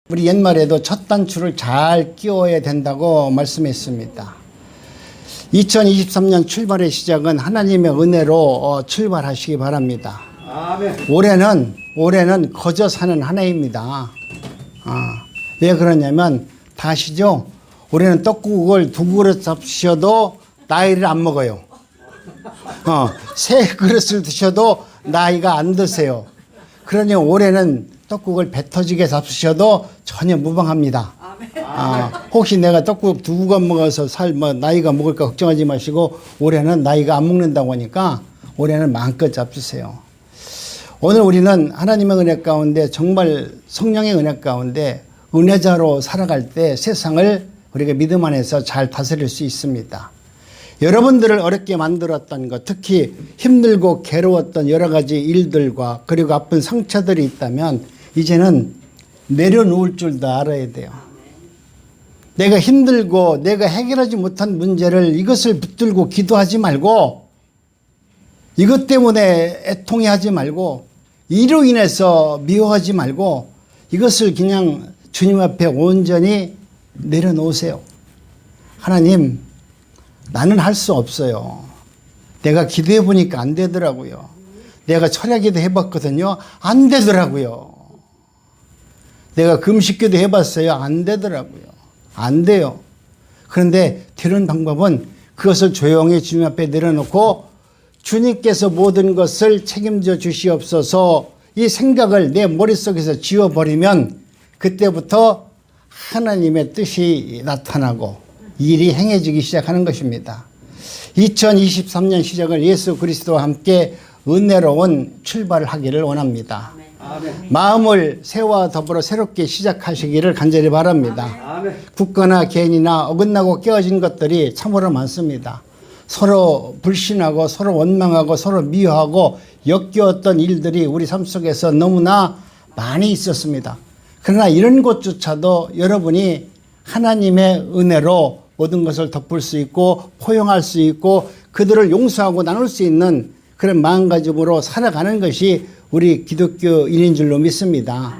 우리 옛말에도 첫 단추를 잘 끼워야 된다고 말씀했습니다. 2023년 출발의 시작은 하나님의 은혜로 출발하시기 바랍니다. 아멘. 올해는 거저 사는 한 해입니다. 왜 그러냐면 다 아시죠? 올해는 떡국을 2그릇 잡수셔도 나이를 안 먹어요. 3그릇을 드셔도 나이가 안 드세요. 그러니 올해는 떡국을 배 터지게 잡수셔도 전혀 무방합니다. 혹시 내가 떡국 2번 먹어서 나이가 먹을까 걱정하지 마시고 올해는 나이가 안 먹는다고 하니까 올해는 마음껏 잡수세요. 오늘 우리는 하나님의 은혜 가운데 정말 성령의 은혜 가운데 은혜자로 살아갈 때 세상을 우리가 믿음 안에서 잘 다스릴 수 있습니다. 여러분들을 어렵게 만들었던 것, 특히 힘들고 괴로웠던 여러 가지 일들과 그리고 아픈 상처들이 있다면 이제는 내려놓을 줄도 알아야 돼요. 내가 힘들고 내가 해결하지 못한 문제를 이것을 붙들고 기도하지 말고 이것 때문에 애통해하지 말고 이로 인해서 미워하지 말고 이것을 그냥 주님 앞에 온전히 내려놓으세요. 하나님, 나는 할 수 없어요. 내가 기도해 보니까 안 되더라고요. 내가 철야기도 해봤거든요. 안 되더라고요. 내가 금식기도 해봤어요. 안 되더라고요. 안 돼요. 그런데 되는 방법은 그것을 조용히 주님 앞에 내려놓고 주님께서 모든 것을 책임져 주시옵소서 이 생각을 내 머릿속에서 지워버리면 그때부터 하나님의 뜻이 나타나고 일이 행해지기 시작하는 것입니다. 2023년 시작을 예수 그리스도와 함께 은혜로운 출발을 하기를 원합니다. 아멘. 마음을 새와 더불어 새롭게 시작하시기를 간절히 바랍니다. 아멘. 국가나 개인이나 어긋나고 깨어진 것들이 참으로 많습니다. 서로 불신하고 서로 원망하고 서로 미워하고 역겨웠던 일들이 우리 삶 속에서 너무나 많이 있었습니다. 그러나 이런 것조차도 여러분이 하나님의 은혜로 모든 것을 덮을 수 있고 포용할 수 있고 그들을 용서하고 나눌 수 있는 그런 마음가짐으로 살아가는 것이 우리 기독교인인 줄로 믿습니다.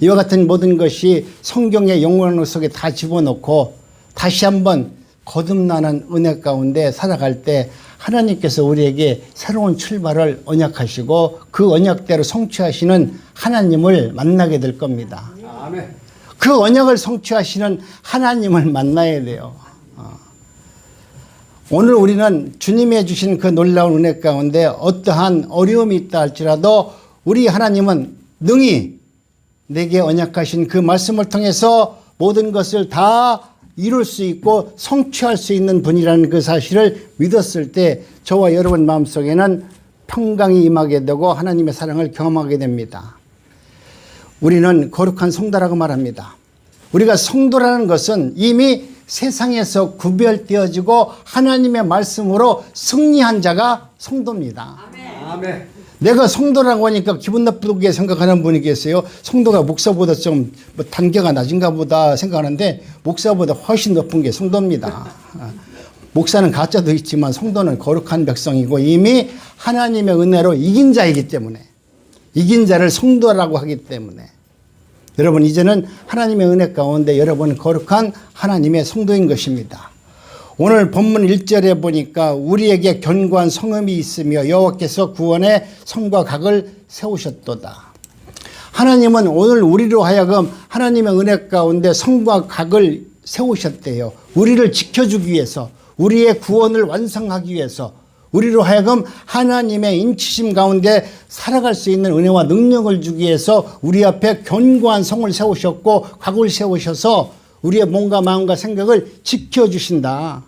이와 같은 모든 것이 성경의 영원 속에 다 집어넣고 다시 한번 거듭나는 은혜 가운데 살아갈 때 하나님께서 우리에게 새로운 출발을 언약하시고 그 언약대로 성취하시는 하나님을 만나게 될 겁니다. 아멘. 그 언약을 성취하시는 하나님을 만나야 돼요. 오늘 우리는 주님이 주신 그 놀라운 은혜 가운데 어떠한 어려움이 있다 할지라도 우리 하나님은 능히 내게 언약하신 그 말씀을 통해서 모든 것을 다 이룰 수 있고 성취할 수 있는 분이라는 그 사실을 믿었을 때 저와 여러분 마음속에는 평강이 임하게 되고 하나님의 사랑을 경험하게 됩니다. 우리는 거룩한 성도라고 말합니다. 우리가 성도라는 것은 이미 세상에서 구별되어지고 하나님의 말씀으로 승리한 자가 성도입니다. 아멘. 내가 성도라고 하니까 기분 나쁘게 생각하는 분이 계세요. 성도가 목사보다 좀 단계가 낮은가 보다 생각하는데 목사보다 훨씬 높은 게 성도입니다. 목사는 가짜도 있지만 성도는 거룩한 백성이고 이미 하나님의 은혜로 이긴 자이기 때문에 이긴 자를 성도라고 하기 때문에 여러분 이제는 하나님의 은혜 가운데 여러분 거룩한 하나님의 성도인 것입니다. 오늘 본문 1절에 보니까 우리에게 견고한 성읍이 있으며 여호와께서 구원의 성과 각을 세우셨도다. 하나님은 오늘 우리로 하여금 하나님의 은혜 가운데 성과 각을 세우셨대요. 우리를 지켜주기 위해서 우리의 구원을 완성하기 위해서 우리로 하여금 하나님의 인치심 가운데 살아갈 수 있는 은혜와 능력을 주기 위해서 우리 앞에 견고한 성을 세우셨고 각을 세우셔서 우리의 몸과 마음과 생각을 지켜주신다.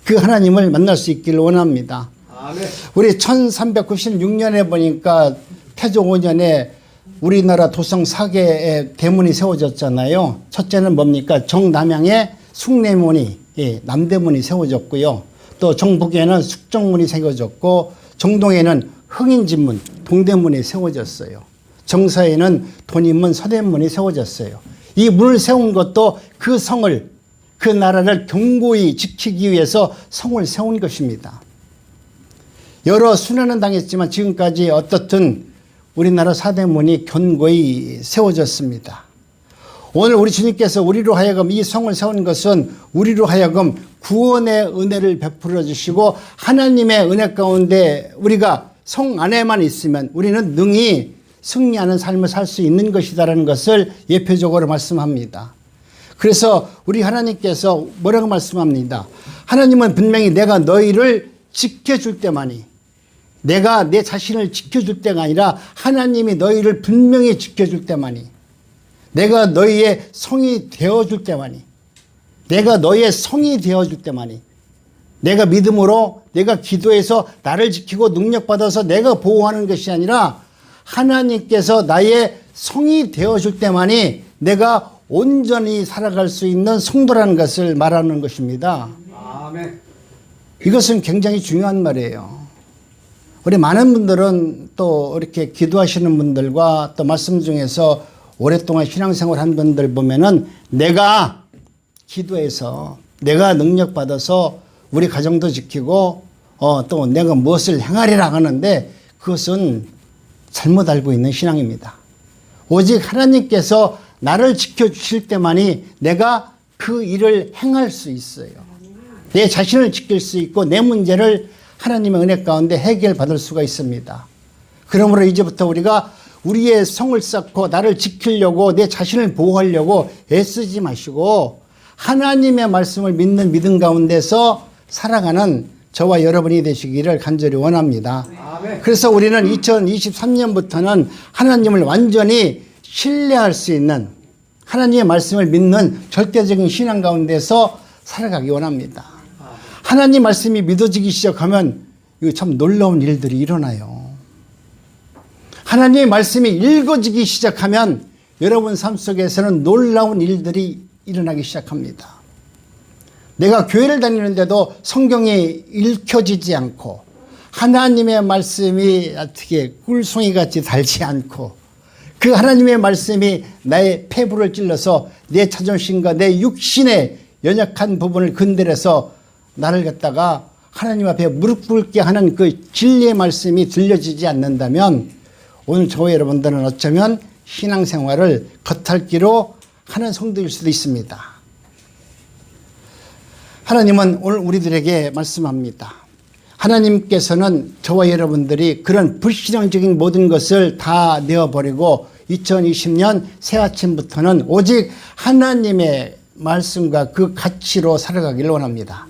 그 하나님을 만날 수 있기를 원합니다. 아멘. 우리 1396년에 보니까 태조 5년에 우리나라 도성 4개의 대문이 세워졌잖아요. 첫째는 뭡니까? 정남향에 숭례문이 남대문이 세워졌고요. 또 정북에는 숙정문이 세워졌고 정동에는 흥인진문 동대문에 세워졌어요. 정사에는 돈인문 서대문이 세워졌어요. 이 문을 세운 것도 그 성을, 그 나라를 견고히 지키기 위해서 성을 세운 것입니다. 여러 순환은 당했지만 지금까지 어떻든 우리나라 사대문이 견고히 세워졌습니다. 오늘 우리 주님께서 우리로 하여금 이 성을 세운 것은 우리로 하여금 구원의 은혜를 베풀어 주시고 하나님의 은혜 가운데 우리가 성 안에만 있으면 우리는 능히 승리하는 삶을 살 수 있는 것이다라는 것을 예표적으로 말씀합니다. 그래서 우리 하나님께서 뭐라고 말씀합니다. 하나님은 분명히 내가 너희를 지켜줄 때만이, 내가 내 자신을 지켜줄 때가 아니라 하나님이 너희를 분명히 지켜줄 때만이, 내가 너희의 성이 되어줄 때만이, 내가 너희의 성이 되어줄 때만이, 내가 믿음으로 내가 기도해서 나를 지키고 능력받아서 내가 보호하는 것이 아니라 하나님께서 나의 성이 되어줄 때만이 내가 온전히 살아갈 수 있는 성도라는 것을 말하는 것입니다. 아멘. 이것은 굉장히 중요한 말이에요. 우리 많은 분들은 또 이렇게 기도하시는 분들과 또 말씀 중에서 오랫동안 신앙생활 한 분들 보면은 내가 기도해서 내가 능력받아서 우리 가정도 지키고 또 내가 무엇을 행하리라 하는데 그것은 잘못 알고 있는 신앙입니다. 오직 하나님께서 나를 지켜주실 때만이 내가 그 일을 행할 수 있어요. 내 자신을 지킬 수 있고 내 문제를 하나님의 은혜 가운데 해결받을 수가 있습니다. 그러므로 이제부터 우리가 우리의 성을 쌓고 나를 지키려고 내 자신을 보호하려고 애쓰지 마시고 하나님의 말씀을 믿는 믿음 가운데서 살아가는 저와 여러분이 되시기를 간절히 원합니다. 아멘. 그래서 우리는 2023년부터는 하나님을 완전히 신뢰할 수 있는 하나님의 말씀을 믿는 절대적인 신앙 가운데서 살아가기 원합니다. 하나님 말씀이 믿어지기 시작하면 이거 참 놀라운 일들이 일어나요. 하나님의 말씀이 읽어지기 시작하면 여러분 삶 속에서는 놀라운 일들이 일어나기 시작합니다. 내가 교회를 다니는데도 성경이 읽혀지지 않고 하나님의 말씀이 어떻게 꿀송이같이 달지 않고 그 하나님의 말씀이 나의 폐부를 찔러서 내 자존심과 내 육신의 연약한 부분을 건드려서 나를 갖다가 하나님 앞에 무릎 꿇게 하는 그 진리의 말씀이 들려지지 않는다면 오늘 저와 여러분들은 어쩌면 신앙생활을 겉핥기로 하는 성도일 수도 있습니다. 하나님은 오늘 우리들에게 말씀합니다. 하나님께서는 저와 여러분들이 그런 불신앙적인 모든 것을 다 내어버리고 2020년 새 아침부터는 오직 하나님의 말씀과 그 가치로 살아가기를 원합니다.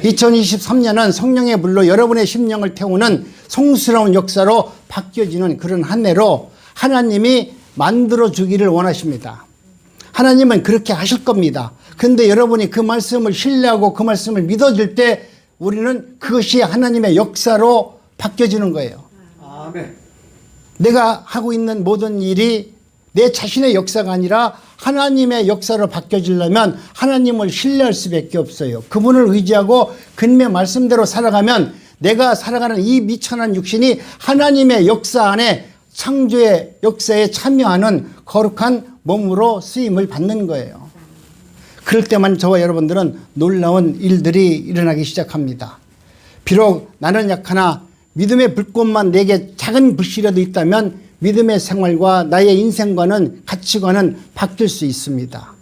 2023년은 성령의 불로 여러분의 심령을 태우는 성스러운 역사로 바뀌어지는 그런 한 해로 하나님이 만들어 주기를 원하십니다. 하나님은 그렇게 하실 겁니다. 그런데 여러분이 그 말씀을 신뢰하고 그 말씀을 믿어줄 때 우리는 그것이 하나님의 역사로 바뀌어지는 거예요. 아멘. 내가 하고 있는 모든 일이 내 자신의 역사가 아니라 하나님의 역사로 바뀌어지려면 하나님을 신뢰할 수밖에 없어요. 그분을 의지하고 그님의 말씀대로 살아가면 내가 살아가는 이 미천한 육신이 하나님의 역사 안에 창조의 역사에 참여하는 거룩한 몸으로 쓰임을 받는 거예요. 그럴 때만 저와 여러분들은 놀라운 일들이 일어나기 시작합니다. 비록 나는 약하나 믿음의 불꽃만 내게 작은 불씨라도 있다면 믿음의 생활과 나의 인생과는 가치관은 바뀔 수 있습니다.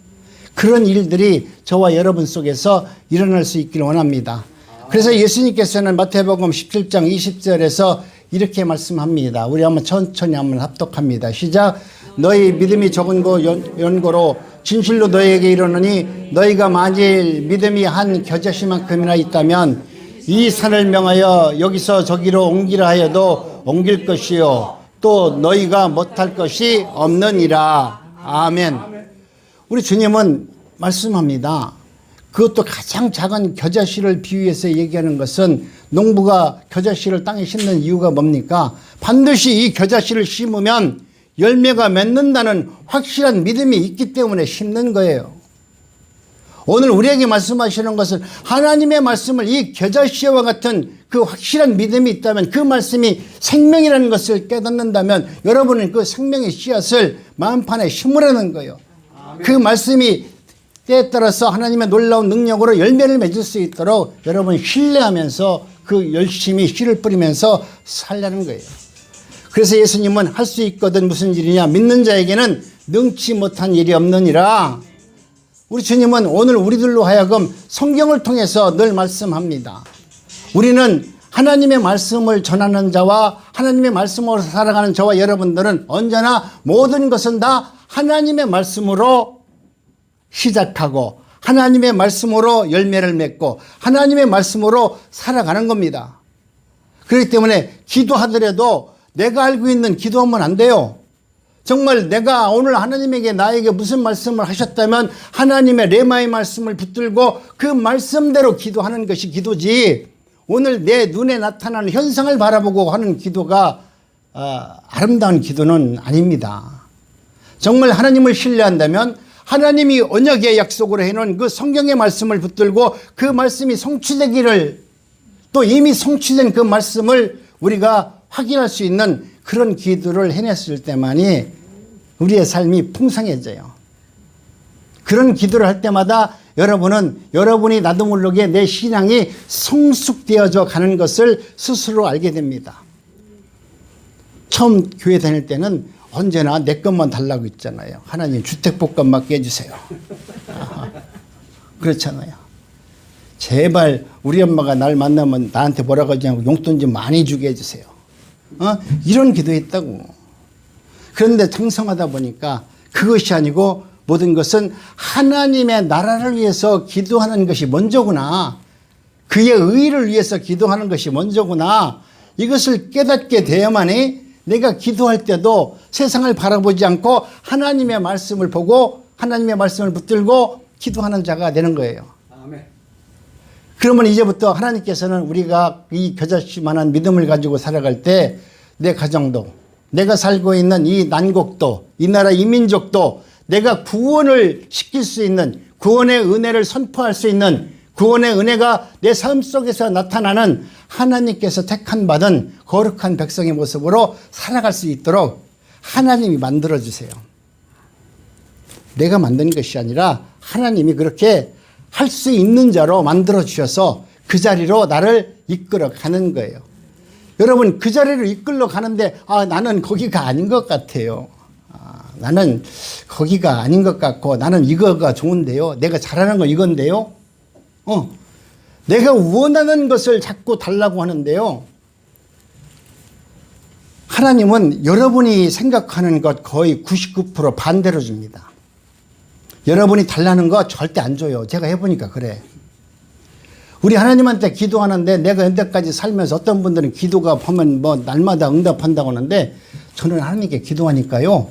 그런 일들이 저와 여러분 속에서 일어날 수 있기를 원합니다. 그래서 예수님께서는 마태복음 17장 20절에서 이렇게 말씀합니다. 우리 한번 천천히 한번 합독합니다. 시작. 너희 믿음이 적은 거 연고로 진실로 너희에게 이르노니 너희가 만일 믿음이 한 겨자씨만큼이나 있다면 이 산을 명하여 여기서 저기로 옮기라 하여도 옮길 것이요 또 너희가 못할 것이 없느니라. 아멘. 우리 주님은 말씀합니다. 그것도 가장 작은 겨자씨를 비유해서 얘기하는 것은 농부가 겨자씨를 땅에 심는 이유가 뭡니까? 반드시 이 겨자씨를 심으면 열매가 맺는다는 확실한 믿음이 있기 때문에 심는 거예요. 오늘 우리에게 말씀하시는 것은 하나님의 말씀을 이 겨자씨와 같은 그 확실한 믿음이 있다면 그 말씀이 생명이라는 것을 깨닫는다면 여러분은 그 생명의 씨앗을 마음판에 심으라는 거예요. 그 말씀이 때에 따라서 하나님의 놀라운 능력으로 열매를 맺을 수 있도록 여러분 신뢰하면서 그 열심히 씨를 뿌리면서 살라는 거예요. 그래서 예수님은 할 수 있거든 무슨 일이냐, 믿는 자에게는 능치 못한 일이 없느니라. 우리 주님은 오늘 우리들로 하여금 성경을 통해서 늘 말씀합니다. 우리는 하나님의 말씀을 전하는 자와 하나님의 말씀으로 살아가는 저와 여러분들은 언제나 모든 것은 다 하나님의 말씀으로 시작하고 하나님의 말씀으로 열매를 맺고 하나님의 말씀으로 살아가는 겁니다. 그렇기 때문에 기도하더라도 내가 알고 있는 기도하면 안 돼요. 정말 내가 오늘 하나님에게 나에게 무슨 말씀을 하셨다면 하나님의 레마의 말씀을 붙들고 그 말씀대로 기도하는 것이 기도지, 오늘 내 눈에 나타나는 현상을 바라보고 하는 기도가 아름다운 기도는 아닙니다. 정말 하나님을 신뢰한다면 하나님이 언약의 약속으로 해놓은 그 성경의 말씀을 붙들고 그 말씀이 성취되기를, 또 이미 성취된 그 말씀을 우리가 확인할 수 있는 그런 기도를 해냈을 때만이 우리의 삶이 풍성해져요. 그런 기도를 할 때마다 여러분은 여러분이 나도 모르게 내 신앙이 성숙되어져 가는 것을 스스로 알게 됩니다. 처음 교회 다닐 때는 언제나 내 것만 달라고 했잖아요. 하나님 주택복권 깨주세요. 그렇잖아요. 제발 우리 엄마가 날 만나면 나한테 뭐라고 하지 않고 용돈 좀 많이 주게 해주세요. 이런 기도했다고. 그런데 장성하다 보니까 그것이 아니고 모든 것은 하나님의 나라를 위해서 기도하는 것이 먼저구나, 그의 의를 위해서 기도하는 것이 먼저구나, 이것을 깨닫게 되어야만이 내가 기도할 때도 세상을 바라보지 않고 하나님의 말씀을 보고 하나님의 말씀을 붙들고 기도하는 자가 되는 거예요. 아멘. 그러면 이제부터 하나님께서는 우리가 이 겨자씨만한 믿음을 가지고 살아갈 때 내 가정도, 내가 살고 있는 이 난국도, 이 나라 이 민족도 내가 구원을 시킬 수 있는, 구원의 은혜를 선포할 수 있는, 구원의 은혜가 내 삶 속에서 나타나는 하나님께서 택한 받은 거룩한 백성의 모습으로 살아갈 수 있도록 하나님이 만들어주세요. 내가 만든 것이 아니라 하나님이 그렇게 할 수 있는 자로 만들어주셔서 그 자리로 나를 이끌어 가는 거예요. 여러분, 그 자리로 이끌러 가는데 나는 거기가 아닌 것 같아요. 나는 거기가 아닌 것 같고 나는 이거가 좋은데요. 내가 잘하는 건 이건데요. 내가 원하는 것을 자꾸 달라고 하는데요. 하나님은 여러분이 생각하는 것 거의 99% 반대로 줍니다. 여러분이 달라는 거 절대 안 줘요. 제가 해보니까 그래. 우리 하나님한테 기도하는데 내가 현대까지 살면서 어떤 분들은 기도가 보면 뭐 날마다 응답한다고 하는데 저는 하나님께 기도하니까요,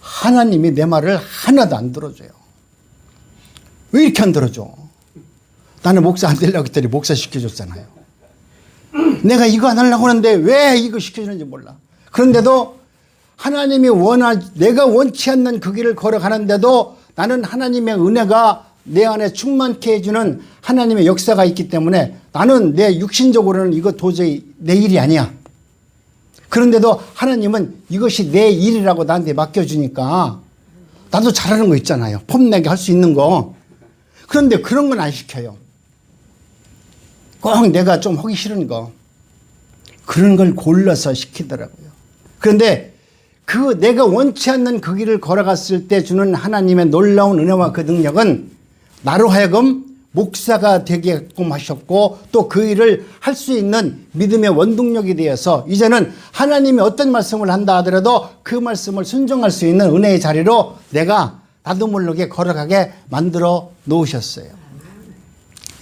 하나님이 내 말을 하나도 안 들어줘요. 왜 이렇게 안 들어줘? 나는 목사 안 되려고 했더니 목사 시켜줬잖아요. 내가 이거 안 하려고 하는데 왜 이거 시켜주는지 몰라. 그런데도 하나님이 내가 원치 않는 그 길을 걸어가는데도 나는 하나님의 은혜가 내 안에 충만케 해주는 하나님의 역사가 있기 때문에 나는 내 육신적으로는 이거 도저히 내 일이 아니야. 그런데도 하나님은 이것이 내 일이라고 나한테 맡겨주니까 나도 잘하는 거 있잖아요. 폼내게 할 수 있는 거. 그런데 그런 건 안 시켜요. 꼭 내가 좀 하기 싫은 그런 걸 골라서 시키더라고요. 그런데 그 내가 원치 않는 그 길을 걸어갔을 때 주는 하나님의 놀라운 은혜와 그 능력은 나로 하여금 목사가 되게끔 하셨고 또 그 일을 할 수 있는 믿음의 원동력이 되어서 이제는 하나님이 어떤 말씀을 한다 하더라도 그 말씀을 순종할 수 있는 은혜의 자리로 내가 나도 모르게 걸어가게 만들어 놓으셨어요.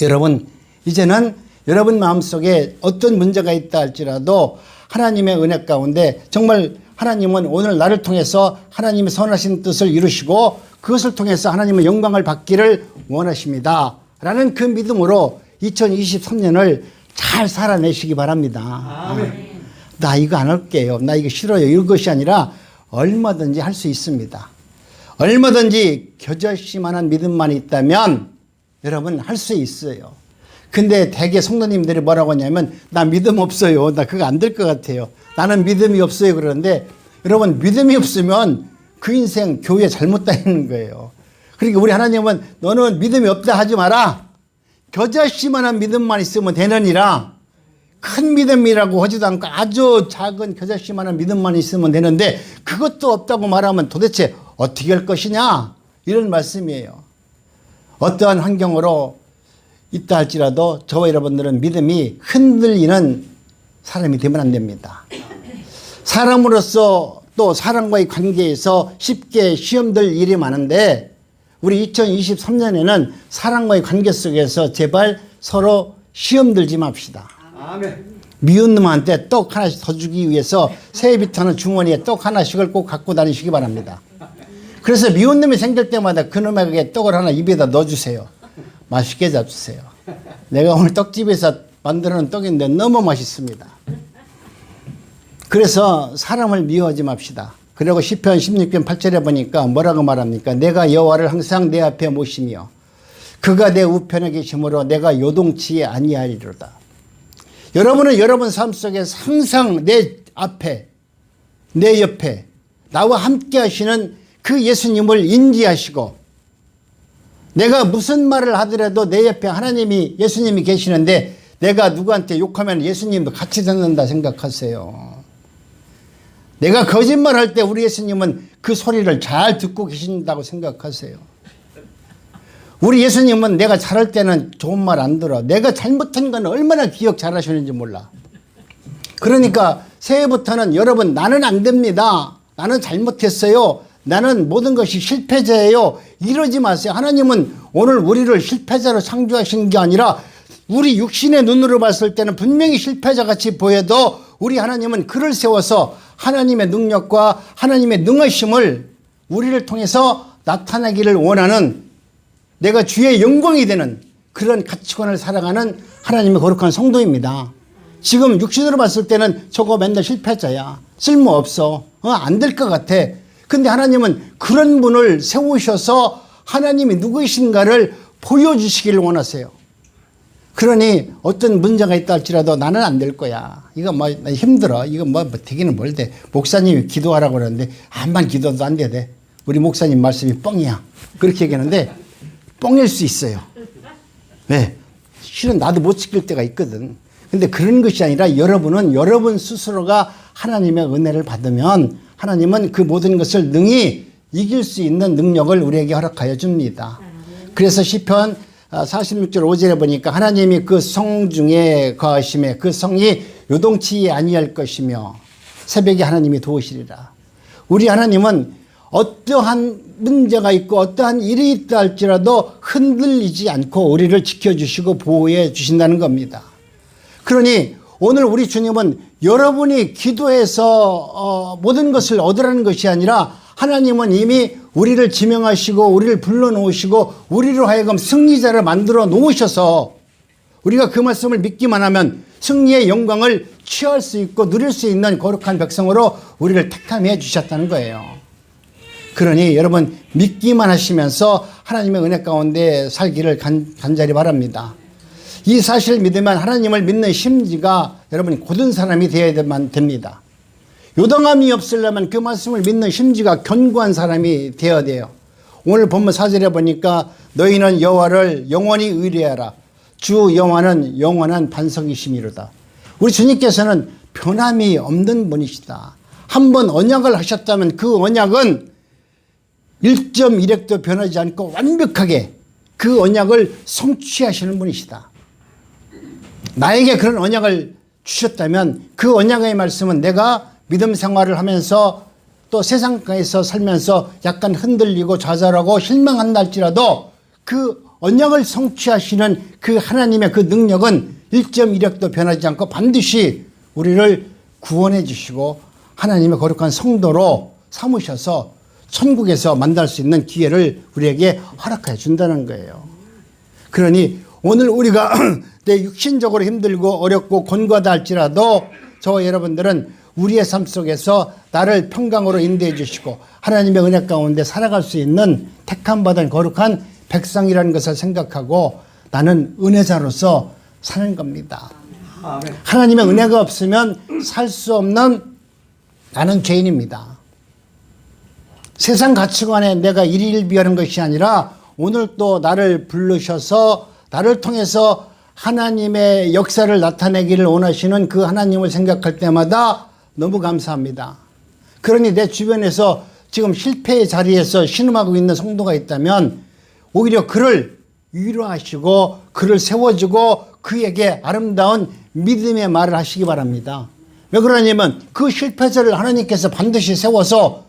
여러분, 이제는 여러분 마음속에 어떤 문제가 있다 할지라도 하나님의 은혜 가운데 정말 하나님은 오늘 나를 통해서 하나님의 선하신 뜻을 이루시고 그것을 통해서 하나님의 영광을 받기를 원하십니다. 라는 그 믿음으로 2023년을 잘 살아내시기 바랍니다. 아멘. 나 이거 안 할게요. 나 이거 싫어요. 이것이 아니라 얼마든지 할 수 있습니다. 얼마든지 겨자씨만한 믿음만 있다면 여러분 할 수 있어요. 근데 대개 성도님들이 뭐라고 하냐면 나 믿음 없어요. 나 그거 안 될 것 같아요. 나는 믿음이 없어요. 그러는데 여러분 믿음이 없으면 그 인생 교회 잘못 다니는 거예요. 그러니까 우리 하나님은 너는 믿음이 없다 하지 마라. 겨자씨만한 믿음만 있으면 되느니라. 큰 믿음이라고 하지도 않고 아주 작은 겨자씨만한 믿음만 있으면 되는데 그것도 없다고 말하면 도대체 어떻게 할 것이냐 이런 말씀이에요. 어떠한 환경으로 있다 할지라도 저와 여러분들은 믿음이 흔들리는 사람이 되면 안 됩니다. 사람으로서 또 사람과의 관계에서 쉽게 시험될 일이 많은데 우리 2023년에는 사람과의 관계 속에서 제발 서로 시험 들지 맙시다. 아멘. 미운 놈한테 떡 하나씩 더 주기 위해서 새해부터는 주머니에 떡 하나씩을 꼭 갖고 다니시기 바랍니다. 그래서 미운 놈이 생길 때마다 그 놈에게 떡을 하나 입에다 넣어주세요. 맛있게 잡수세요. 내가 오늘 떡집에서 만들어놓은 떡인데 너무 맛있습니다. 그래서 사람을 미워하지 맙시다. 그리고 시편 16편 8절에 보니까 뭐라고 말합니까? 내가 여호와를 항상 내 앞에 모시며 그가 내 우편에 계심으로 내가 요동치 아니하리로다. 여러분은 여러분 삶 속에 항상 내 앞에 내 옆에 나와 함께 하시는 그 예수님을 인지하시고 내가 무슨 말을 하더라도 내 옆에 하나님이 예수님이 계시는데 내가 누구한테 욕하면 예수님도 같이 듣는다 생각하세요. 내가 거짓말할 때 우리 예수님은 그 소리를 잘 듣고 계신다고 생각하세요. 우리 예수님은 내가 잘할 때는 좋은 말 안 들어. 내가 잘못한 건 얼마나 기억 잘하시는지 몰라. 그러니까 새해부터는 여러분 나는 안 됩니다. 나는 잘못했어요. 나는 모든 것이 실패자예요. 이러지 마세요. 하나님은 오늘 우리를 실패자로 창조하신 게 아니라 우리 육신의 눈으로 봤을 때는 분명히 실패자같이 보여도 우리 하나님은 그를 세워서 하나님의 능력과 하나님의 능하심을 우리를 통해서 나타나기를 원하는 내가 주의 영광이 되는 그런 가치관을 살아가는 하나님의 거룩한 성도입니다. 지금 육신으로 봤을 때는 저거 맨날 실패자야. 쓸모없어. 안 될 것 같아. 근데 하나님은 그런 분을 세우셔서 하나님이 누구이신가를 보여주시기를 원하세요. 그러니 어떤 문제가 있다 할지라도 나는 안 될 거야. 이거 뭐 힘들어. 이거 뭐 되기는 뭘 돼. 목사님이 기도하라고 그러는데 암만 기도도 안 돼. 우리 목사님 말씀이 뻥이야. 그렇게 얘기하는데 뻥일 수 있어요. 왜? 실은 나도 못 지킬 때가 있거든. 근데 그런 것이 아니라 여러분은 여러분 스스로가 하나님의 은혜를 받으면 하나님은 그 모든 것을 능히 이길 수 있는 능력을 우리에게 허락하여 줍니다. 그래서 시편 46절 5절에 보니까 하나님이 그 성 중에 거하심에 그 성이 요동치 아니할 것이며 새벽에 하나님이 도우시리라. 우리 하나님은 어떠한 문제가 있고 어떠한 일이 있다 할지라도 흔들리지 않고 우리를 지켜주시고 보호해 주신다는 겁니다. 그러니 오늘 우리 주님은 여러분이 기도해서 모든 것을 얻으라는 것이 아니라 하나님은 이미 우리를 지명하시고 우리를 불러놓으시고 우리로 하여금 승리자를 만들어 놓으셔서 우리가 그 말씀을 믿기만 하면 승리의 영광을 취할 수 있고 누릴 수 있는 거룩한 백성으로 우리를 택함해 주셨다는 거예요. 그러니 여러분 믿기만 하시면서 하나님의 은혜 가운데 살기를 간절히 바랍니다. 이 사실을 믿으면 하나님을 믿는 심지가 여러분이 곧은 사람이 되어야만 됩니다. 요동함이 없으려면 그 말씀을 믿는 심지가 견고한 사람이 되어야 돼요. 오늘 본문 4절에 보니까 너희는 여호와를 영원히 의뢰하라. 주 여호와는 영원한 반석이심이로다. 우리 주님께서는 변함이 없는 분이시다. 한번 언약을 하셨다면 그 언약은 1.1획도 변하지 않고 완벽하게 그 언약을 성취하시는 분이시다. 나에게 그런 언약을 주셨다면 그 언약의 말씀은 내가 믿음 생활을 하면서 또 세상에서 살면서 약간 흔들리고 좌절하고 실망한다 할지라도 그 언약을 성취하시는 그 하나님의 그 능력은 1.1획도 변하지 않고 반드시 우리를 구원해 주시고 하나님의 거룩한 성도로 삼으셔서 천국에서 만날 수 있는 기회를 우리에게 허락해 준다는 거예요. 그러니 오늘 우리가 내 육신적으로 힘들고 어렵고 곤고하다 할지라도 저와 여러분들은 우리의 삶 속에서 나를 평강으로 인도해 주시고 하나님의 은혜 가운데 살아갈 수 있는 택함받은 거룩한 백성이라는 것을 생각하고 나는 은혜자로서 사는 겁니다. 하나님의 은혜가 없으면 살 수 없는 나는 죄인입니다. 세상 가치관에 내가 일일비하는 것이 아니라 오늘 또 나를 부르셔서 나를 통해서 하나님의 역사를 나타내기를 원하시는 그 하나님을 생각할 때마다 너무 감사합니다. 그러니 내 주변에서 지금 실패의 자리에서 신음하고 있는 성도가 있다면 오히려 그를 위로하시고 그를 세워주고 그에게 아름다운 믿음의 말을 하시기 바랍니다. 왜 그러냐면 그 실패자를 하나님께서 반드시 세워서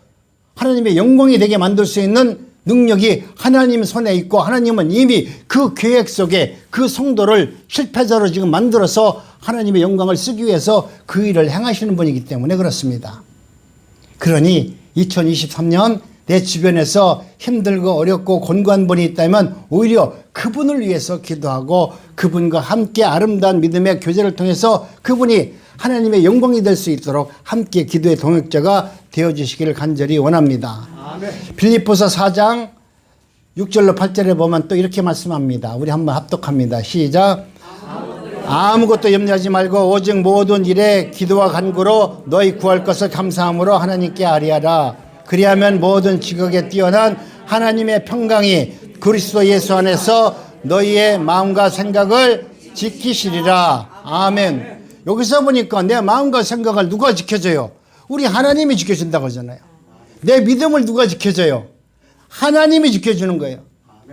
하나님의 영광이 되게 만들 수 있는 능력이 하나님 손에 있고 하나님은 이미 그 계획 속에 그 성도를 실패자로 지금 만들어서 하나님의 영광을 쓰기 위해서 그 일을 행하시는 분이기 때문에 그렇습니다. 그러니 2023년 내 주변에서 힘들고 어렵고 곤고한 분이 있다면 오히려 그분을 위해서 기도하고 그분과 함께 아름다운 믿음의 교제를 통해서 그분이 하나님의 영광이 될 수 있도록 함께 기도의 동역자가 되어주시기를 간절히 원합니다. 아멘. 빌립보서 4장 6절로 8절에 보면 또 이렇게 말씀합니다. 우리 한번 합독합니다. 시작. 아무것도 염려하지 말고 오직 모든 일에 기도와 간구로 너희 구할 것을 감사함으로 하나님께 아뢰하라. 그리하면 모든 지극에 뛰어난 하나님의 평강이 그리스도 예수 안에서 너희의 마음과 생각을 지키시리라. 아멘. 여기서 보니까 내 마음과 생각을 누가 지켜줘요? 우리 하나님이 지켜준다고 하잖아요. 내 믿음을 누가 지켜줘요? 하나님이 지켜주는 거예요.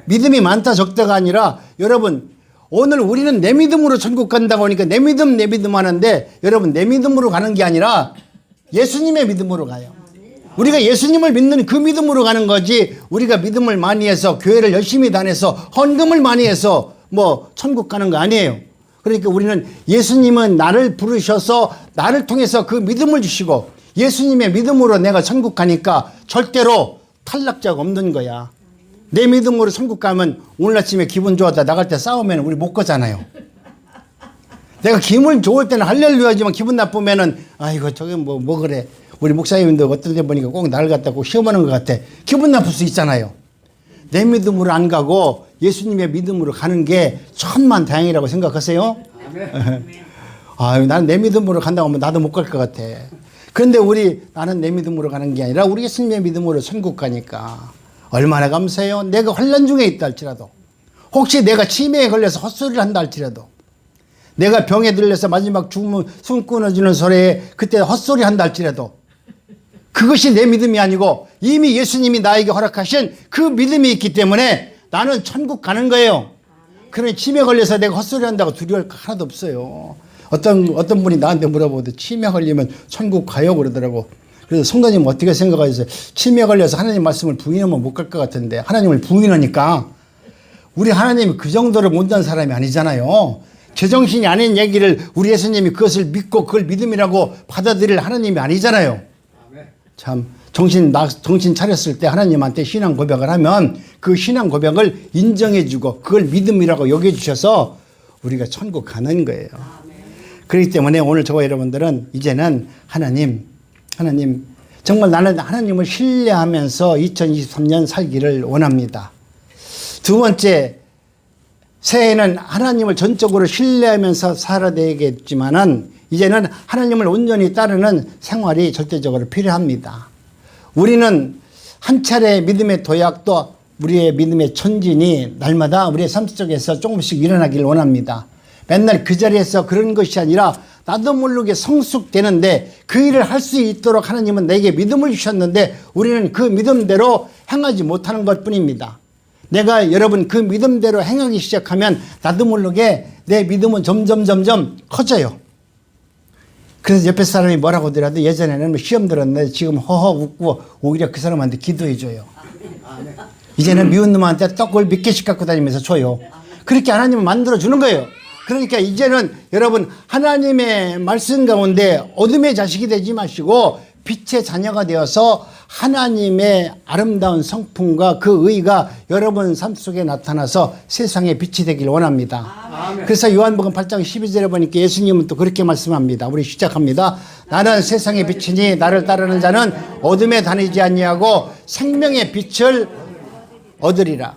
믿음이 많다 적다가 아니라 여러분 오늘 우리는 내 믿음으로 천국 간다고 하니까 내 믿음 하는데 여러분 내 믿음으로 가는 게 아니라 예수님의 믿음으로 가요. 우리가 예수님을 믿는 그 믿음으로 가는 거지 우리가 믿음을 많이 해서 교회를 열심히 다녀서 헌금을 많이 해서 뭐 천국 가는 거 아니에요. 그러니까 우리는 예수님은 나를 부르셔서 나를 통해서 그 믿음을 주시고 예수님의 믿음으로 내가 천국 가니까 절대로 탈락자가 없는 거야. 내 믿음으로 천국 가면 오늘 아침에 기분 좋았다 나갈 때 싸우면 우리 못 가잖아요. 내가 기분 좋을 때는 할렐루야지만 기분 나쁘면은 아이고 저게 뭐 그래. 우리 목사님도 어떨 때 보니까 꼭 나를 갖다 꼭 시험하는 것 같아. 기분 나쁠 수 있잖아요. 내 믿음으로 안 가고 예수님의 믿음으로 가는 게 천만 다행이라고 생각하세요? 아유, 나는 내 믿음으로 간다고 하면 나도 못 갈 것 같아. 그런데 나는 내 믿음으로 가는 게 아니라 우리 예수님의 믿음으로 천국 가니까 얼마나 감사해요. 내가 환난 중에 있다 할지라도 혹시 내가 치매에 걸려서 헛소리를 한다 할지라도 내가 병에 들려서 마지막 죽으면 숨 끊어지는 소리에 그때 헛소리 한다 할지라도 그것이 내 믿음이 아니고 이미 예수님이 나에게 허락하신 그 믿음이 있기 때문에 나는 천국 가는 거예요. 그러니 치매 걸려서 내가 헛소리 한다고 두려울 거 하나도 없어요. 어떤 분이 나한테 물어보도 치매 걸리면 천국 가요 그러더라고. 그래서 성도님 어떻게 생각하세요? 치매 걸려서 하나님 말씀을 부인하면 못 갈 것 같은데 하나님을 부인하니까 우리 하나님이 그 정도로 못난 사람이 아니잖아요. 제정신이 아닌 얘기를 우리 예수님이 그것을 믿고 그걸 믿음이라고 받아들일 하나님이 아니잖아요. 참 정신 차렸을 때 하나님한테 신앙 고백을 하면 그 신앙 고백을 인정해주고 그걸 믿음이라고 여겨주셔서 우리가 천국 가는 거예요. 그렇기 때문에 오늘 저와 여러분들은 이제는 하나님 정말 나는 하나님을 신뢰하면서 2023년 살기를 원합니다. 두 번째, 새해에는 하나님을 전적으로 신뢰하면서 살아야 되겠지만은 이제는 하나님을 온전히 따르는 생활이 절대적으로 필요합니다. 우리는 한 차례 믿음의 도약도 우리의 믿음의 전진이 날마다 우리의 삶 속에서 조금씩 일어나기를 원합니다. 맨날 그 자리에서 그런 것이 아니라 나도 모르게 성숙되는데 그 일을 할 수 있도록 하나님은 내게 믿음을 주셨는데 우리는 그 믿음대로 행하지 못하는 것뿐입니다. 내가 여러분 그 믿음대로 행하기 시작하면 나도 모르게 내 믿음은 점점 커져요. 그래서 옆에 사람이 뭐라고 하더라도 예전에는 시험 들었는데 지금 허허 웃고 오히려 그 사람한테 기도해줘요. 이제는 미운 놈한테 떡을 몇 개씩 갖고 다니면서 줘요. 그렇게 하나님은 만들어주는 거예요. 그러니까 이제는 여러분 하나님의 말씀 가운데 어둠의 자식이 되지 마시고 빛의 자녀가 되어서 하나님의 아름다운 성품과 그 의가 여러분 삶 속에 나타나서 세상에 빛이 되길 원합니다. 아멘. 그래서 요한복음 8장 12절에 보니까 예수님은 또 그렇게 말씀합니다. 우리 시작합니다. 나는 세상의 빛이니 나를 따르는 자는 어둠에 다니지 아니하고 생명의 빛을 얻으리라.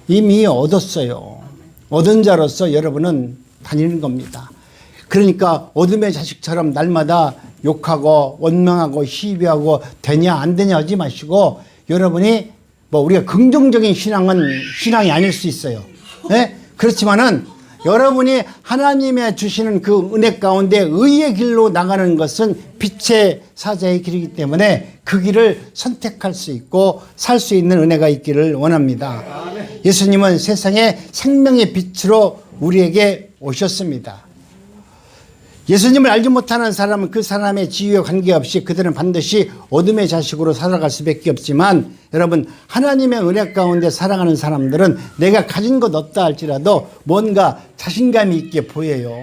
이미 얻었어요. 얻은 자로서 여러분은 다니는 겁니다. 그러니까 어둠의 자식처럼 날마다 욕하고 원망하고 시비하고 되냐 안 되냐 하지 마시고 여러분이 뭐 우리가 긍정적인 신앙은 신앙이 아닐 수 있어요. 네? 그렇지만은 여러분이 하나님의 주시는 그 은혜 가운데 의의 길로 나가는 것은 빛의 사자의 길이기 때문에 그 길을 선택할 수 있고 살 수 있는 은혜가 있기를 원합니다. 예수님은 세상의 생명의 빛으로 우리에게 오셨습니다. 예수님을 알지 못하는 사람은 그 사람의 지위와 관계없이 그들은 반드시 어둠의 자식으로 살아갈 수밖에 없지만 여러분 하나님의 은혜 가운데 살아가는 사람들은 내가 가진 것 없다 할지라도 뭔가 자신감이 있게 보여요.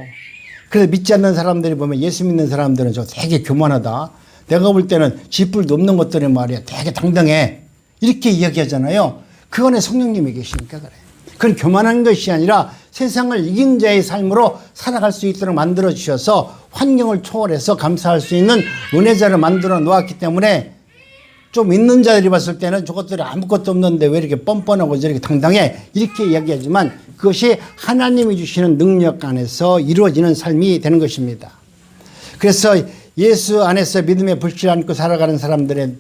그래서 믿지 않는 사람들이 보면 예수 믿는 사람들은 저 되게 교만하다. 내가 볼 때는 쥐뿔도 없는 것들이 말이야 되게 당당해. 이렇게 이야기하잖아요. 그 안에 성령님이 계시니까 그래. 그건 교만한 것이 아니라 세상을 이긴 자의 삶으로 살아갈 수 있도록 만들어 주셔서 환경을 초월해서 감사할 수 있는 은혜자를 만들어 놓았기 때문에 좀 있는 자들이 봤을 때는 저것들이 아무것도 없는데 왜 이렇게 뻔뻔하고 저렇게 당당해 이렇게 이야기하지만 그것이 하나님이 주시는 능력 안에서 이루어지는 삶이 되는 것입니다. 그래서 예수 안에서 믿음의 불씨를 안고 살아가는 사람들의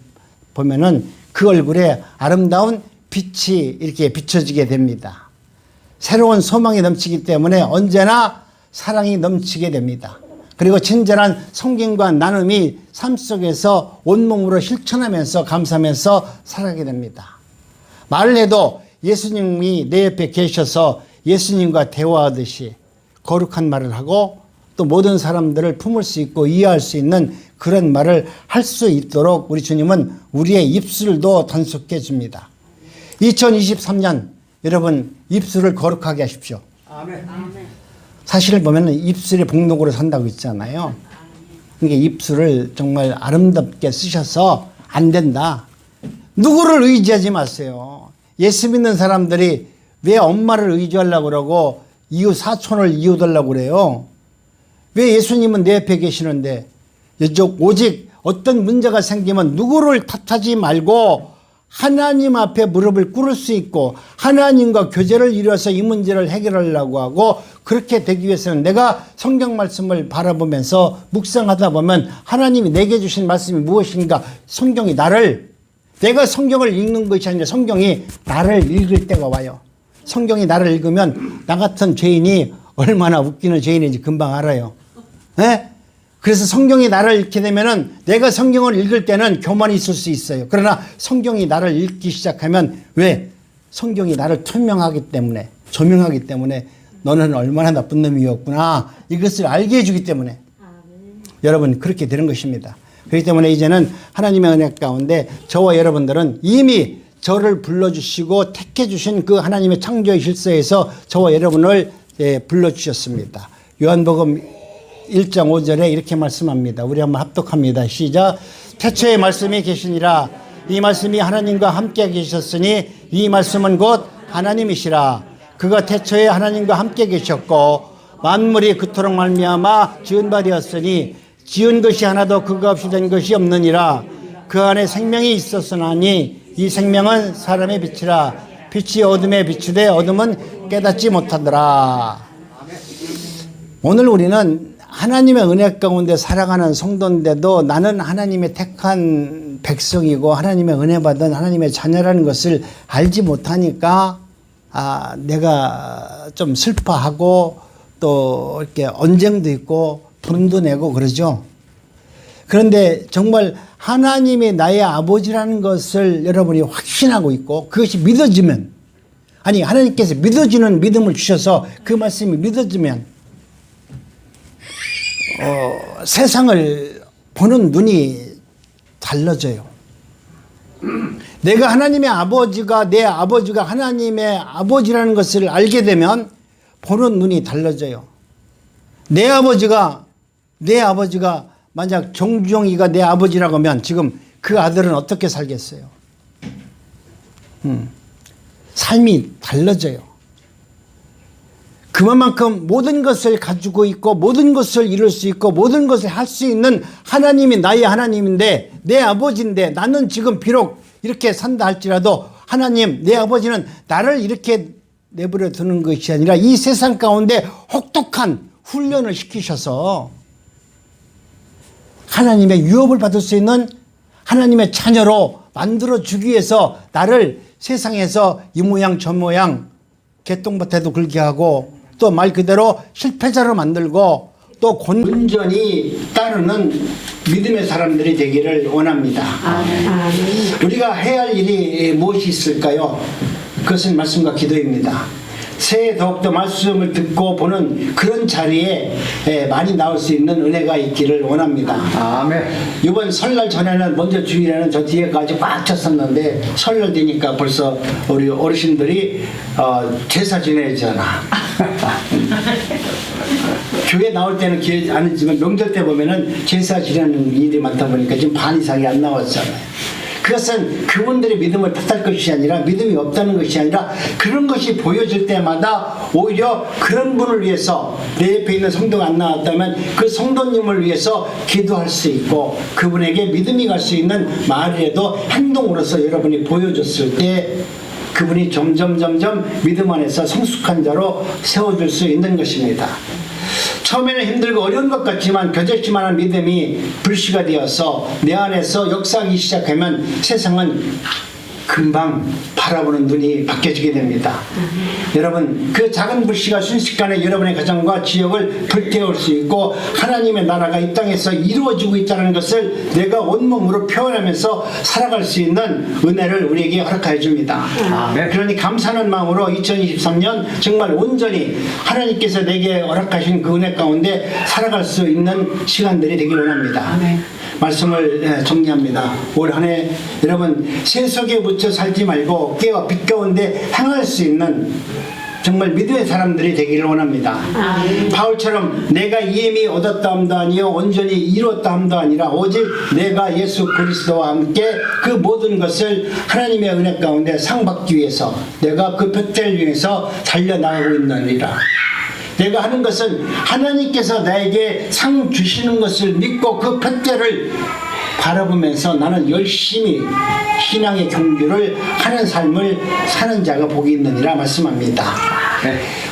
보면은 그 얼굴에 아름다운 빛이 이렇게 비춰지게 됩니다. 새로운 소망이 넘치기 때문에 언제나 사랑이 넘치게 됩니다. 그리고 친절한 성김과 나눔이 삶 속에서 온몸으로 실천하면서 감사하면서 살아가게 됩니다. 말을 해도 예수님이 내 옆에 계셔서 예수님과 대화하듯이 거룩한 말을 하고 또 모든 사람들을 품을 수 있고 이해할 수 있는 그런 말을 할 수 있도록 우리 주님은 우리의 입술도 단속해 줍니다. 2023년 여러분 입술을 거룩하게 하십시오. 아멘. 사실을 보면 입술이 복록으로 산다고 있잖아요. 그러니까 입술을 정말 아름답게 쓰셔서 안 된다. 누구를 의지하지 마세요. 예수 믿는 사람들이 왜 엄마를 의지하려고 그러고 이웃 사촌을 이웃하려고 그래요. 왜 예수님은 내 옆에 계시는데 오직 어떤 문제가 생기면 누구를 탓하지 말고 하나님 앞에 무릎을 꿇을 수 있고 하나님과 교제를 이루어서 이 문제를 해결하려고 하고 그렇게 되기 위해서는 내가 성경 말씀을 바라보면서 묵상하다 보면 하나님이 내게 주신 말씀이 무엇인가 성경이 내가 성경을 읽는 것이 아니라 성경이 나를 읽을 때가 와요. 성경이 나를 읽으면 나 같은 죄인이 얼마나 웃기는 죄인인지 금방 알아요. 네? 그래서 성경이 나를 읽게 되면은 내가 성경을 읽을 때는 교만이 있을 수 있어요. 그러나 성경이 나를 읽기 시작하면 왜? 성경이 나를 투명하기 때문에 조명하기 때문에 너는 얼마나 나쁜 놈이었구나 이것을 알게 해주기 때문에 여러분 그렇게 되는 것입니다. 그렇기 때문에 이제는 하나님의 은혜 가운데 저와 여러분들은 이미 저를 불러주시고 택해주신 그 하나님의 창조의 질서에서 저와 여러분을 불러주셨습니다. 요한복음 1장 5절에 이렇게 말씀합니다. 우리 한번 합독합니다. 시작. 태초에 말씀이 계시니라. 이 말씀이 하나님과 함께 계셨으니 이 말씀은 곧 하나님이시라. 그가 태초에 하나님과 함께 계셨고 만물이 그토록 말미암아 지은 바 되었으니 지은 것이 하나도 그가 없이 된 것이 없느니라. 그 안에 생명이 있었으나니 이 생명은 사람의 빛이라. 빛이 어둠에 비추되 어둠은 깨닫지 못하더라. 오늘 우리는 하나님의 은혜 가운데 살아가는 성도인데도 나는 하나님의 택한 백성이고 하나님의 은혜 받은 하나님의 자녀라는 것을 알지 못하니까 내가 좀 슬퍼하고 또 이렇게 언쟁도 있고 분도 내고 그러죠. 그런데 정말 하나님이 나의 아버지라는 것을 여러분이 확신하고 있고 그것이 믿어지면 하나님께서 믿어지는 믿음을 주셔서 그 말씀이 믿어지면 세상을 보는 눈이 달라져요. 내가 하나님의 아버지가 내 아버지가 하나님의 아버지라는 것을 알게 되면 보는 눈이 달라져요. 내 아버지가 만약 정주영이가 내 아버지라고 하면 지금 그 아들은 어떻게 살겠어요? 삶이 달라져요. 그만큼 모든 것을 가지고 있고 모든 것을 이룰 수 있고 모든 것을 할 수 있는 하나님이 나의 하나님인데 내 아버지인데 나는 지금 비록 이렇게 산다 할지라도 하나님 내 아버지는 나를 이렇게 내버려 두는 것이 아니라 이 세상 가운데 혹독한 훈련을 시키셔서 하나님의 유업을 받을 수 있는 하나님의 자녀로 만들어주기 위해서 나를 세상에서 이 모양 저 모양 개똥밭에도 긁게 하고 또 말 그대로 실패자로 만들고 또 온전히 따르는 믿음의 사람들이 되기를 원합니다. 우리가 해야 할 일이 무엇이 있을까요? 그것은 말씀과 기도입니다. 새해 더욱더 말씀을 듣고 보는 그런 자리에 많이 나올 수 있는 은혜가 있기를 원합니다. 아멘. 이번 설날 전에는 먼저 주일에는 저 뒤에까지 꽉 찼었는데 설날 되니까 벌써 우리 어르신들이 제사 지내잖아. 교회 나올 때는 기회 안 했지만 명절 때 보면은 제사 지내는 일이 많다 보니까 지금 반 이상이 안 나왔잖아요. 그것은 그분들의 믿음을 탓할 것이 아니라 믿음이 없다는 것이 아니라 그런 것이 보여질 때마다 오히려 그런 분을 위해서 내 옆에 있는 성도가 안 나왔다면 그 성도님을 위해서 기도할 수 있고 그분에게 믿음이 갈 수 있는 말이라도 행동으로서 여러분이 보여줬을 때 그분이 점점 믿음 안에서 성숙한 자로 세워줄 수 있는 것입니다. 처음에는 힘들고 어려운 것 같지만 겨자씨만한 믿음이 불씨가 되어서 내 안에서 역사하기 시작하면 세상은 금방 바라보는 눈이 바뀌어지게 됩니다. 여러분 그 작은 불씨가 순식간에 여러분의 가정과 지역을 불태울 수 있고 하나님의 나라가 이 땅에서 이루어지고 있다는 것을 내가 온몸으로 표현하면서 살아갈 수 있는 은혜를 우리에게 허락하여 줍니다. 그러니 감사하는 마음으로 2023년 정말 온전히 하나님께서 내게 허락하신 그 은혜 가운데 살아갈 수 있는 시간들이 되길 원합니다. 말씀을 정리합니다. 올 한 해 여러분 세속에 묻혀 살지 말고 깨어 빛 가운데 향할 수 있는 정말 믿음의 사람들이 되기를 원합니다. 바울처럼 내가 이미 얻었다 함도 아니요 온전히 이루었다 함도 아니라 오직 내가 예수 그리스도와 함께 그 모든 것을 하나님의 은혜 가운데 상받기 위해서 내가 그 표대를 위해서 달려나가고 있느니라. 내가 하는 것은 하나님께서 나에게 상 주시는 것을 믿고 그 표대를 바라보면서 나는 열심히 신앙의 경주를 하는 삶을 사는 자가 복이 있느니라 말씀합니다.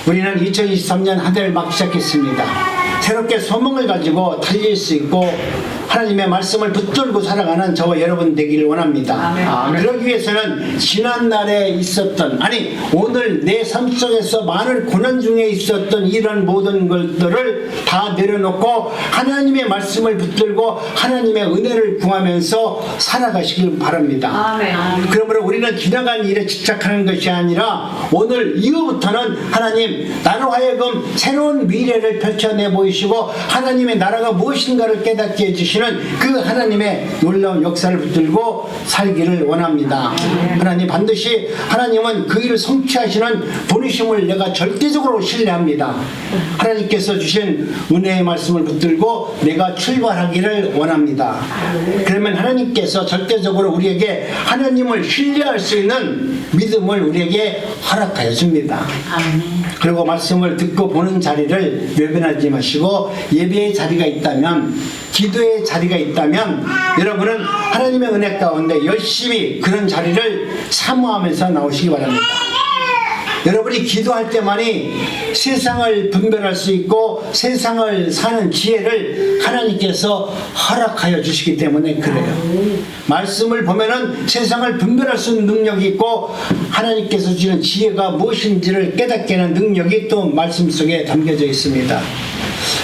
우리는 2023년 한 해를 막 시작했습니다. 새롭게 소망을 가지고 달릴 수 있고 하나님의 말씀을 붙들고 살아가는 저와 여러분 되기를 원합니다. 그러기 위해서는 지난날에 있었던 아니 오늘 내 삶 속에서 많은 고난 중에 있었던 이런 모든 것들을 다 내려놓고 하나님의 말씀을 붙들고 하나님의 은혜를 구하면서 살아가시길 바랍니다. 그러므로 우리는 지나간 일에 집착하는 것이 아니라 오늘 이후부터는 하나님 나로 하여금 새로운 미래를 펼쳐내 보이시고 하나님의 나라가 무엇인가를 깨닫게 해주시는 그 하나님의 놀라운 역사를 붙들고 살기를 원합니다. 하나님 반드시 하나님은 그 일을 성취하시는 분이심을 내가 절대적으로 신뢰합니다. 하나님께서 주신 은혜의 말씀을 붙들고 내가 출발하기를 원합니다. 그러면 하나님께서 절대적으로 우리에게 하나님을 신뢰할 수 있는 믿음을 우리에게 허락하여 줍니다. 그리고 말씀을 듣고 보는 자리를 외면하지 마시고 예배의 자리가 있다면 기도의 자리가 있다면 여러분은 하나님의 은혜 가운데 열심히 그런 자리를 사모하면서 나오시기 바랍니다. 여러분이 기도할 때만이 세상을 분별할 수 있고 세상을 사는 지혜를 하나님께서 허락하여 주시기 때문에 그래요. 말씀을 보면은 세상을 분별할 수 있는 능력이 있고 하나님께서 주시는 지혜가 무엇인지를 깨닫게 하는 능력이 또 말씀 속에 담겨져 있습니다.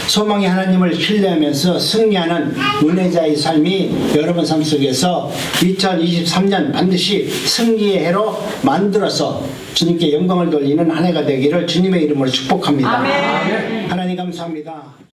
소망이 하나님을 신뢰하면서 승리하는 은혜자의 삶이 여러분 삶 속에서 2023년 반드시 승리의 해로 만들어서 주님께 영광을 돌리는 한 해가 되기를 주님의 이름으로 축복합니다. 아멘. 하나님 감사합니다.